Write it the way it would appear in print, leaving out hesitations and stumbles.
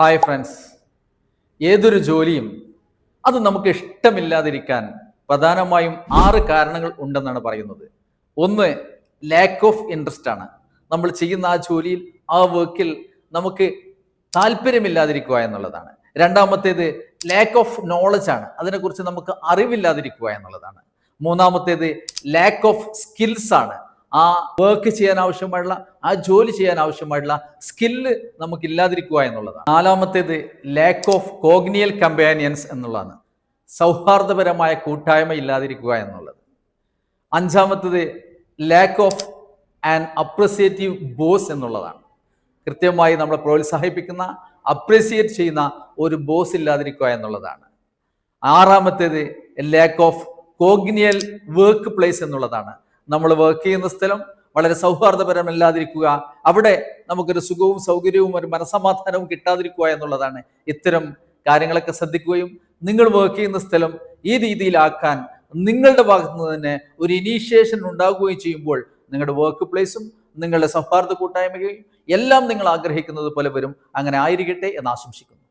Hi friends. ഏതൊരു ജോലിയും അത് നമുക്ക് ഇഷ്ടമില്ലാതിരിക്കാൻ പ്രധാനമായും 6 കാരണങ്ങൾ ഉണ്ടെന്നാണ് പറയുന്നത്. ഒന്ന്, ലാക്ക് ഓഫ് ഇൻട്രസ്റ്റ് ആണ്. നമ്മൾ ചെയ്യുന്ന ആ ജോലിയിൽ, ആ വർക്കിൽ നമുക്ക് താല്പര്യമില്ലാതിരിക്കുക എന്നുള്ളതാണ്. രണ്ടാമത്തേത് ലാക്ക് ഓഫ് നോളജ് ആണ്. അതിനെക്കുറിച്ച് നമുക്ക് അറിവില്ലാതിരിക്കുക എന്നുള്ളതാണ്. മൂന്നാമത്തേത് ലാക്ക് ഓഫ് സ്കിൽസ് ആണ്. ആ വർക്ക് ചെയ്യാൻ ആവശ്യമായിട്ടുള്ള, ആ ജോലി ചെയ്യാൻ ആവശ്യമായിട്ടുള്ള സ്കില്ല് നമുക്ക് ഇല്ലാതിരിക്കുക എന്നുള്ളതാണ്. നാലാമത്തേത് ലാക്ക് ഓഫ് കോഗ്നിയൽ കമ്പാനിയൻസ് എന്നുള്ളതാണ്. സൗഹാർദ്ദപരമായ കൂട്ടായ്മ ഇല്ലാതിരിക്കുക എന്നുള്ളത്. അഞ്ചാമത്തേത് ലാക്ക് ഓഫ് ആൻ അപ്രിസിയേറ്റീവ് ബോസ് എന്നുള്ളതാണ്. കൃത്യമായി നമ്മളെ പ്രോത്സാഹിപ്പിക്കുന്ന, അപ്രിസിയേറ്റ് ചെയ്യുന്ന ഒരു ബോസ് ഇല്ലാതിരിക്കുക എന്നുള്ളതാണ്. ആറാമത്തേത് ലാക്ക് ഓഫ് കോഗ്നിയൽ വർക്ക് പ്ലേസ് എന്നുള്ളതാണ്. നമ്മൾ വർക്ക് ചെയ്യുന്ന സ്ഥലം വളരെ സൗഹാർദ്ദപരമല്ലാതിരിക്കുക, അവിടെ നമുക്കൊരു സുഖവും സൗകര്യവും ഒരു മനസമാധാനവും കിട്ടാതിരിക്കുക എന്നുള്ളതാണ്. ഇത്തരം കാര്യങ്ങളൊക്കെ ശ്രദ്ധിക്കുകയും നിങ്ങൾ വർക്ക് ചെയ്യുന്ന സ്ഥലം ഈ രീതിയിലാക്കാൻ നിങ്ങളുടെ ഭാഗത്തു നിന്ന് തന്നെ ഒരു ഇനീഷ്യേഷൻ ഉണ്ടാകുകയും ചെയ്യുമ്പോൾ നിങ്ങളുടെ വർക്ക് പ്ലേസും നിങ്ങളുടെ സൗഹാർദ്ദ കൂട്ടായ്മയും എല്ലാം നിങ്ങൾ ആഗ്രഹിക്കുന്നത് പോലെ വരും. അങ്ങനെ ആയിരിക്കട്ടെ എന്ന് ആശംസിക്കുന്നു.